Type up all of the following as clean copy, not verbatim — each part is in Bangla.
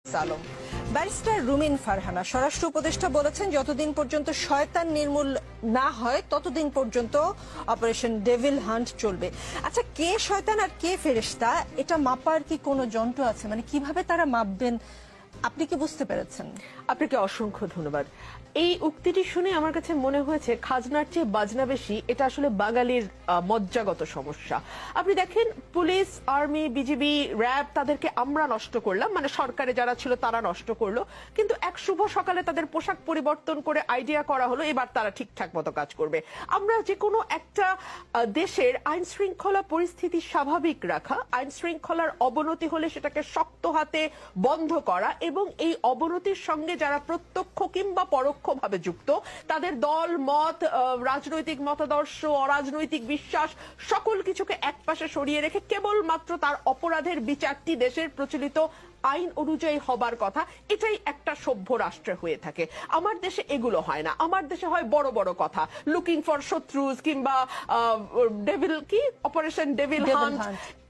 আলম ব্যারিস্টার রুমিন ফারহানা স্বরাষ্ট্র উপদেষ্টা বলেছেন যতদিন পর্যন্ত শয়তান নির্মূল না হয় ততদিন পর্যন্ত অপারেশন ডেভিল হান্ট চলবে। আচ্ছা, কে শয়তান আর কে ফেরেশতা এটা মাপার কি কোনো যন্ত্র আছে? মানে কিভাবে তারা মাপবেন, আপনি কি বুঝতে পেরেছেন? আপনাকে অসংখ্য ধন্যবাদ। এই উক্তিটি শুনে আমার কাছে মনে হয়েছে খাজনার চেয়ে বাজনা বেশি, এটা আসলে বাঙালির মজ্জাগত সমস্যা। আপনি দেখেন, পুলিশ, আর্মি, বিজিবি, র্যাব, তাদেরকে আমরা নষ্ট করলাম, মানে সরকারে যারা ছিল তারা নষ্ট করলো, কিন্তু এক শুভ সকালে তাদের পোশাক পরিবর্তন করে আইডিয়া করা হলো এবার তারা ঠিকঠাক মতো কাজ করবে। আমরা যে কোনো একটা দেশের আইন শৃঙ্খলা পরিস্থিতি স্বাভাবিক রাখা, আইন শৃঙ্খলার অবনতি হলে সেটাকে শক্ত হাতে বন্ধ করা এবং এই অবনতির সঙ্গে যারা প্রত্যক্ষ কিংবা পরোক্ষভাবে যুক্ত তাদের দল মত, রাজনৈতিক মতাদর্শ, অরাজনৈতিক বিশ্বাস সকল কিছুকে একপাশে সরিয়ে রেখে কেবলমাত্র তার অপরাধের বিচারটি দেশের প্রচলিত আইন অনুযায়ী হবার কথা, এটাই একটা সভ্য রাষ্ট্রে হয়ে থাকে। আমার দেশে এগুলো হয় না। আমার দেশে হয় বড় বড় কথা, লুকিং ফর শত্রুজ কিংবা ডেভিল কি অপারেশন ডেভিল হান্ট,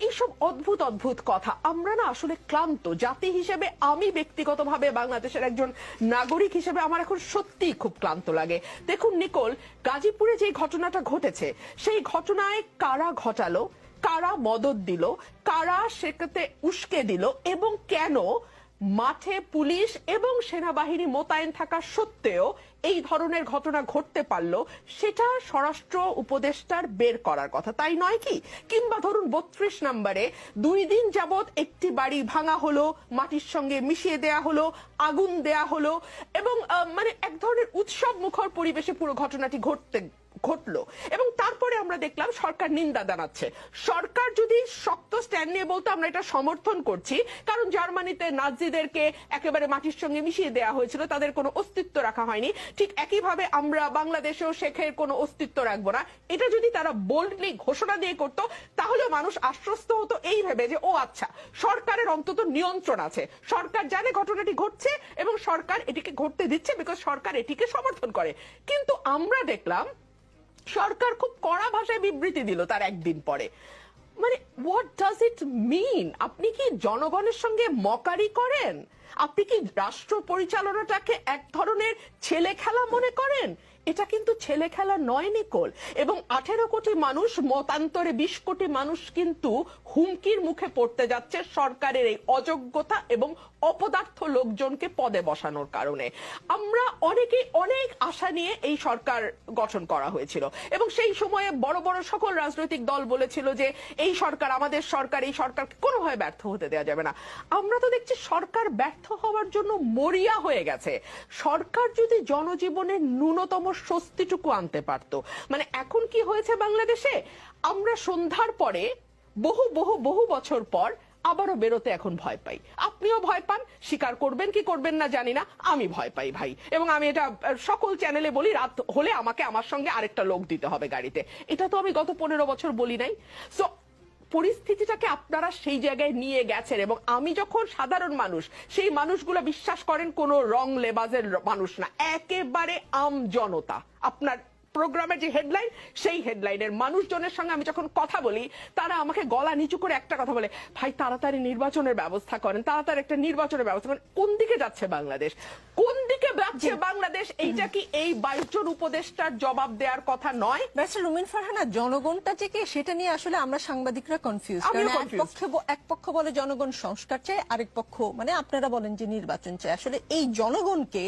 এইসব অদ্ভুত অদ্ভুত কথা। আমরা না আসলে ক্লান্ত জাতি হিসেবে, আমি ব্যক্তিগতভাবে বাংলাদেশের একজন নাগরিক হিসেবে আমার এখন সত্যিই খুব ক্লান্ত লাগে। দেখুন নিকোল, গাজীপুরে যে ঘটনাটা ঘটেছে সেই ঘটনায় কারা ঘটালো, কারা মদদ দিল, কারা সেটাতে উস্কে দিল এবং কেন মাঠে পুলিশ এবং সেনাবাহিনী মোতায়েন থাকা সত্ত্বেও এই ধরনের ঘটনা ঘটতে পারলো, সেটা স্বরাষ্ট্র উপদেষ্টার বের করার কথা, তাই নয় কি? কিংবা ধরুন 32 নম্বরে 2 দিন যাবত একটি বাড়ি ভাঙা হলো, মাটির সঙ্গে মিশিয়ে দেয়া হলো, আগুন দেয়া হলো এবং মানে এক ধরনের উৎসব মুখর পরিবেশে পুরো ঘটনাটি ঘটলো এবং তারপরে আমরা দেখলাম সরকার নিন্দা জানাচ্ছে। সরকার যদি শক্ত স্ট্যান্ড নিয়ে বলতো আমরা এটা সমর্থন করছি, কারণ জার্মানিতে নাজিদেরকে একেবারে মাটির সঙ্গে মিশিয়ে দেওয়া হয়েছিল, তাদের কোনো অস্তিত্ব রাখা হয়নি, ঠিক একইভাবে আমরা বাংলাদেশেও শেখের কোনো অস্তিত্ব রাখবো না, এটা যদি তারা বোল্ডলি ঘোষণা দিয়ে করতো তাহলে মানুষ আশ্বস্ত হতো এই ভেবে যে ও আচ্ছা, সরকারের অন্তত নিয়ন্ত্রণ আছে, সরকার জানে ঘটনাটি ঘটছে এবং সরকার এটিকে ঘটতে দিচ্ছে বিকজ সরকার এটিকে সমর্থন করে। কিন্তু আমরা দেখলাম সরকার খুব কড়া ভাষায় বিবৃতি দিল তার একদিন পরে। মানে হোয়াট ডাজ ইট মিন? আপনি কি জনগণের সঙ্গে মকারি করেন? আপনি কি রাষ্ট্র পরিচালনাটাকে এক ধরনের ছেলে খেলা মনে করেন? এটা কিন্তু ছেলে খেলা নয় নিকোল। এবং 18 কোটি মানুষ, মতান্তরে 20 কোটি মানুষ কিন্তু হুমকির মুখে পড়তে যাচ্ছে সরকারের এই অযোগ্যতা এবং অপদার্থ লোকজনকে পদে বসানোর কারণে। আমরা অনেকেই অনেক আশা নিয়ে এই সরকার গঠন করা হয়েছিল এবং সেই সময়ে বড় বড় সকল রাজনৈতিক দল বলেছিল যে এই সরকার আমাদের সরকার, এই সরকার কোনোভাবে ব্যর্থ হতে দেওয়া যাবে না। আমরা তো দেখছি সরকার ব্যর্থ হওয়ার জন্য মরিয়া হয়ে গেছে। সরকার যদি জনজীবনের ন্যূনতম স্বস্তিটুকু আনতে পারতো। মানে এখন কি হয়েছে বাংলাদেশে, আমরা সন্ধ্যার পরে বহু বহু বহু বছর পর আবারও বেরোতে এখন ভয় পাই। আপনিও ভয় পান, স্বীকার করবেন কি করবেন না জানি না, আমি ভয় পাই ভাই। এবং আমি এটা সকল চ্যানেলে বলি, রাত হলে আমাকে আমার সঙ্গে আরেকটা লোক দিতে হবে গাড়িতে। এটা তো আমি গত 15 বছর বলি নাই। সো পরিস্থিতিটাকে আপনারা সেই জায়গায় নিয়ে গেছেন এবং আমি যখন সাধারণ মানুষ, সেই মানুষগুলো বিশ্বাস করেন কোন রং লেবাজের মানুষ না, একেবারে আম জনতা। আপনার প্রোগ্রামের যে হেডলাইন, সেই হেডলাইনের মানুষজনের সঙ্গে আমি যখন কথা বলি তারা আমাকে গলা নিচু করে একটা কথা বলে, ভাই তাড়াতাড়ি নির্বাচনের ব্যবস্থা করেন, তাড়াতাড়ি একটা নির্বাচনের ব্যবস্থা করেন। কোন দিকে যাচ্ছে বাংলাদেশ? কোন দিকে যাচ্ছে বাংলাদেশ? এইটা কি এই 22 জন উপদেষ্টার জবাব দেওয়ার কথা নয়? ব্যারিস্টার রুমিন ফারহানা, জনগণটা যে কে সেটা নিয়ে আসলে আমরা সাংবাদিকরা কনফিউজ। এক পক্ষ বলে জনগণ সংস্কার চায়, আরেক পক্ষ মানে আপনারা বলেন যে নির্বাচন চায়। আসলে এই জনগণকে